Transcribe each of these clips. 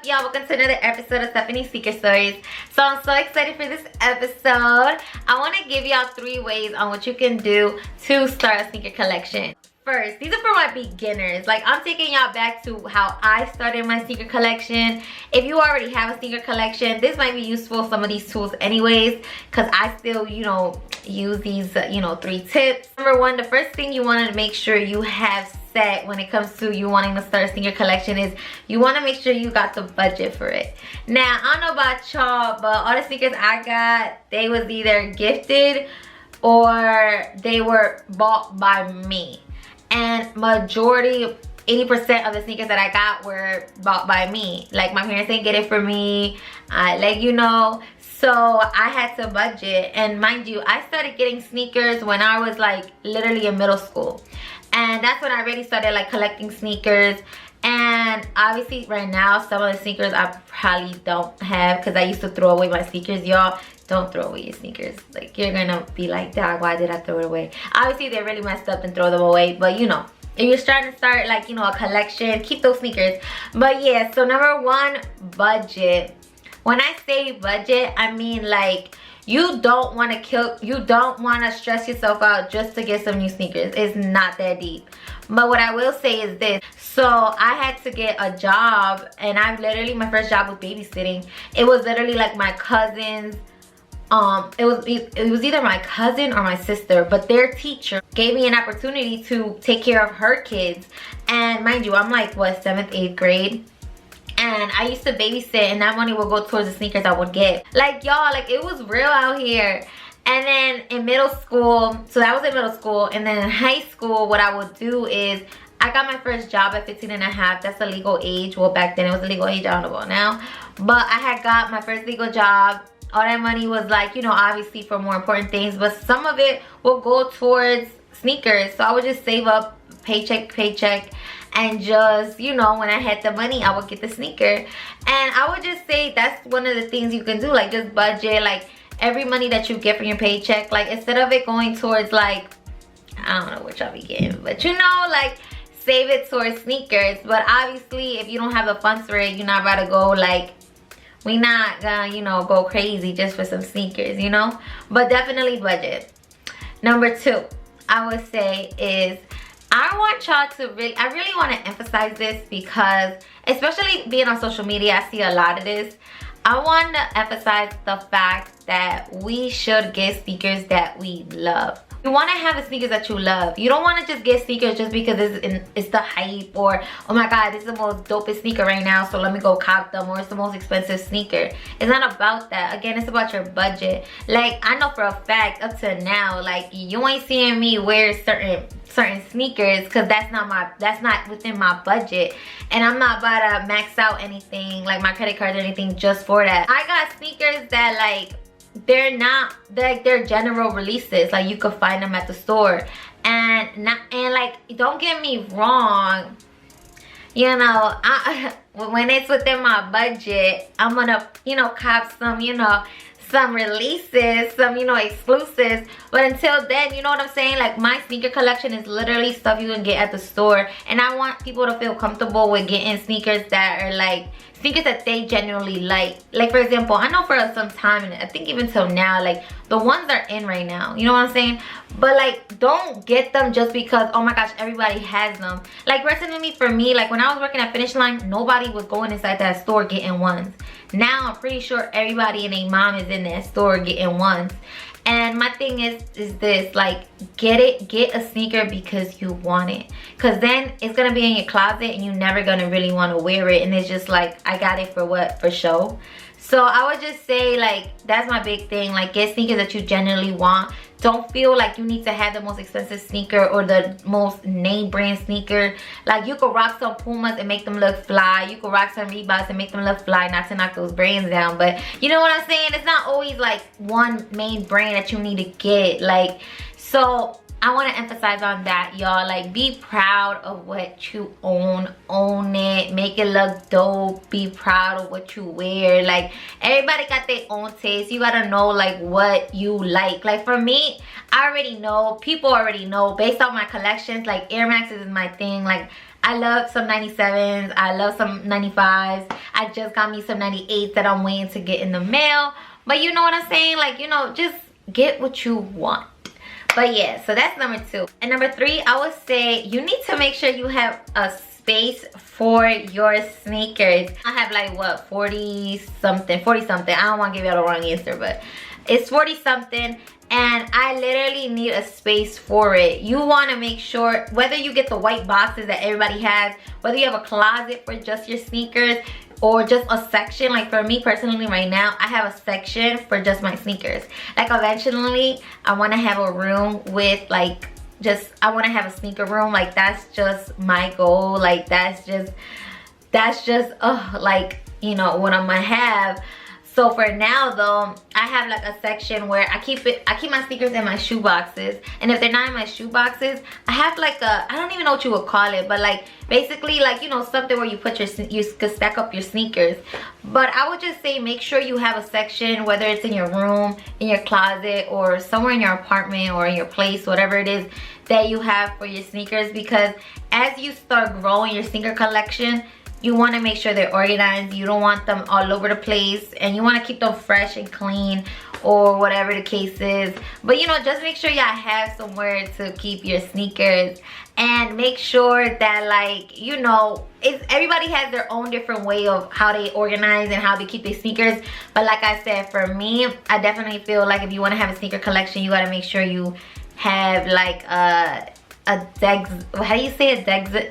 up, y'all? Welcome to another episode of Stephanie Sneaker Stories. So I'm so excited for this episode. I want to give y'all 3 ways on what you can do to start a sneaker collection. First, these are for my beginners. Like, I'm taking y'all back to how I started my sneaker collection. If you already have a sneaker collection, this might be useful, some of these tools anyways, because I still, use these, 3 tips. Number 1, the first thing you want to make sure you have set when it comes to you wanting to start a sneaker collection is you want to make sure you got the budget for it. Now, I don't know about y'all, but all the sneakers I got, they was either gifted or they were bought by me. And majority, 80% of the sneakers that I got were bought by me. Like, my parents didn't get it for me, so I had to budget. And mind you, I started getting sneakers when I was like literally in middle school, and that's when I really started like collecting sneakers. And obviously right now, some of the sneakers I probably don't have because I used to throw away my sneakers. Y'all, don't throw away your sneakers. Like, you're gonna be like, dog, why did I throw it away? Obviously they're really messed up and throw them away, but if you're starting to start like, a collection, keep those sneakers. But yeah, so number 1, budget. When I say budget, I mean like you don't want to stress yourself out just to get some new sneakers. It's not that deep. But what I will say is this. So I had to get a job, and my first job was babysitting. It was literally like my cousin's, it was either my cousin or my sister, but their teacher gave me an opportunity to take care of her kids. And mind you, I'm like, what, 7th, 8th grade? And I used to babysit, and that money would go towards the sneakers I would get. Like, y'all, like, it was real out here. And then in middle school, so that was in middle school, and then in high school, what I would do is I got my first job at 15 and a half. That's the legal age. Well, back then it was the legal age. I don't know about now. But I had got my first legal job. All that money was like, obviously for more important things, but some of it will go towards sneakers. So I would just save up paycheck, and just, when I had the money, I would get the sneaker. And I would just say that's one of the things you can do, like just budget, like every money that you get from your paycheck, like instead of it going towards like, I don't know what y'all be getting, but like save it towards sneakers. But obviously if you don't have the funds for it, you're not about to go like, we not gonna, go crazy just for some sneakers, but definitely budget. Number 2, I would say is, I want y'all to I really want to emphasize this because, especially being on social media, I see a lot of this. I want to emphasize the fact that we should get sneakers that we love. You want to have the sneakers that you love. You don't want to just get sneakers just because it's the hype, or, oh my god, this is the most dopest sneaker right now, so let me go cop them, or it's the most expensive sneaker. It's not about that. Again, it's about your budget. Like, I know for a fact up to now, like, you ain't seeing me wear certain sneakers because that's not within my budget, and I'm not about to max out anything like my credit card or anything just for that. I got sneakers that like they're general releases, like you could find them at the store, and like, don't get me wrong, when it's within my budget, I'm gonna cop some releases, some exclusives. But until then, you know what I'm saying, like, my sneaker collection is literally stuff you can get at the store, and I want people to feel comfortable with getting sneakers that are like sneakers that they genuinely like. Like, for example, I know for some time, and I think even till now, like, the ones that are in right now, you know what I'm saying? But like, don't get them just because, oh my gosh, everybody has them. Like, personally for me, like when I was working at Finish Line, nobody was going inside that store getting ones. Now I'm pretty sure everybody and their mom is in that store getting ones. And my thing is this, like, get a sneaker because you want it, because then it's gonna be in your closet and you're never gonna really want to wear it, and it's just like, I got it for what? For show. So I would just say, like, that's my big thing. Like, get sneakers that you genuinely want. Don't feel like you need to have the most expensive sneaker or the most name brand sneaker. Like, you could rock some Pumas and make them look fly. You could rock some Reeboks and make them look fly, not to knock those brands down, but you know what I'm saying? It's not always like one main brand that you need to get. Like, so I want to emphasize on that, y'all. Like, be proud of what you own it, make it look dope, be proud of what you wear. Like, everybody got their own taste. You gotta know like what you like. Like, for me, I already know, people already know based on my collections, like Air Maxes is my thing. Like, I love some 97s. I love some 95s. I just got me some 98s that I'm waiting to get in the mail. But you know what I'm saying? Like, you know, just get what you want. But yeah, so that's number 2. And number 3, I would say you need to make sure you have a space for your sneakers. I have like what, 40 something. I don't want to give you the wrong answer, but it's 40 something. And I literally need a space for it. You want to make sure, whether you get the white boxes that everybody has, whether you have a closet for just your sneakers, or just a section. Like for me personally right now, I have a section for just my sneakers. Like eventually I want to have a room with like I want to have a sneaker room. Like that's just my goal. Like that's just like, you know, what I'm gonna have. So for now though, I have like a section where I keep my sneakers in my shoe boxes. And if they're not in my shoe boxes, I have like I don't even know what you would call it, but like basically like, you know, something where you put you could stack up your sneakers. But I would just say make sure you have a section, whether it's in your room, in your closet, or somewhere in your apartment or in your place, whatever it is that you have for your sneakers. Because as you start growing your sneaker collection, you want to make sure they're organized. You don't want them all over the place, and you want to keep them fresh and clean, or whatever the case is. But you know, just make sure y'all have somewhere to keep your sneakers, and make sure that, like, you know, everybody has their own different way of how they organize and how they keep their sneakers. But like I said, for me, I definitely feel like if you want to have a sneaker collection, you got to make sure you have like how do you say it?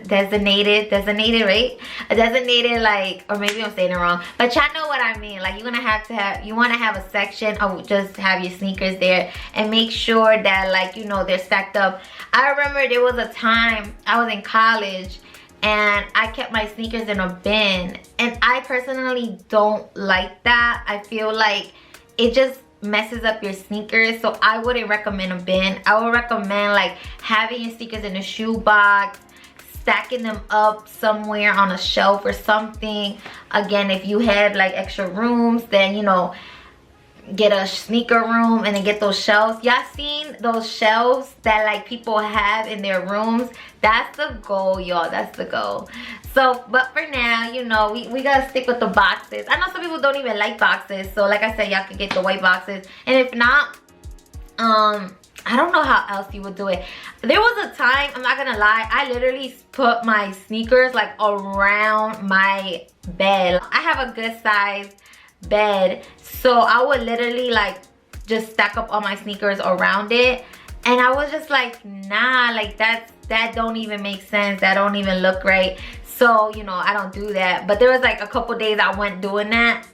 Designated, right? A designated, like, or maybe I'm saying it wrong, but y'all know what I mean. Like, you want to have a section of just have your sneakers there, and make sure that, like, you know, they're stacked up. I remember there was a time I was in college and I kept my sneakers in a bin, and I personally don't like that. I feel like it just messes up your sneakers, so I wouldn't recommend a bin. I would recommend like having your sneakers in a shoe box, stacking them up somewhere on a shelf or something. Again, if you have like extra rooms, then, you know, get a sneaker room and then get those shelves. Y'all seen those shelves that like people have in their rooms? That's the goal, y'all. That's the goal. So, but for now, you know, we gotta stick with the boxes. I know some people don't even like boxes, so like I said, y'all can get the white boxes. And if not, I don't know how else you would do it. There was a time, I'm not gonna lie, I literally put my sneakers like around my bed. I have a good size bed, so I would literally like just stack up all my sneakers around it. And I was just like, nah, like that don't even make sense. That don't even look right. So, you know, I don't do that. But there was like a couple days I went doing that.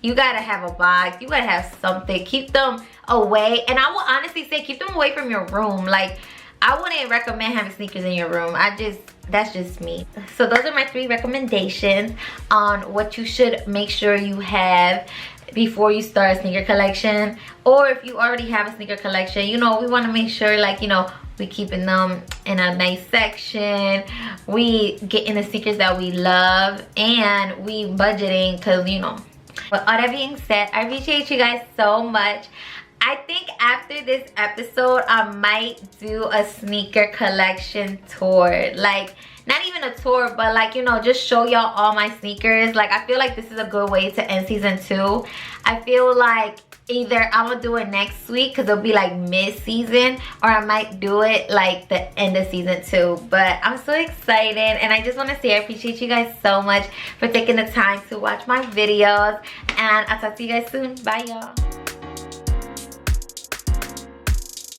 You gotta have a box. You gotta have something. Keep them away. And I will honestly say, keep them away from your room. Like, I wouldn't recommend having sneakers in your room. That's just me. So those are my 3 recommendations on what you should make sure you have before you start a sneaker collection. Or if you already have a sneaker collection, you know, we want to make sure, like, you know, we keeping them in a nice section, we getting the sneakers that we love, and we budgeting, because, you know. But all that being said, I appreciate you guys so much. I think after this episode, I might do a sneaker collection tour. Like, not even a tour, but like, you know, just show y'all all my sneakers. Like, I feel like this is a good way to end season 2. I feel like either I'm gonna do it next week, because it'll be like mid-season, or I might do it like the end of season 2. But I'm so excited, and I just want to say I appreciate you guys so much for taking the time to watch my videos, and I'll talk to you guys soon. Bye, y'all.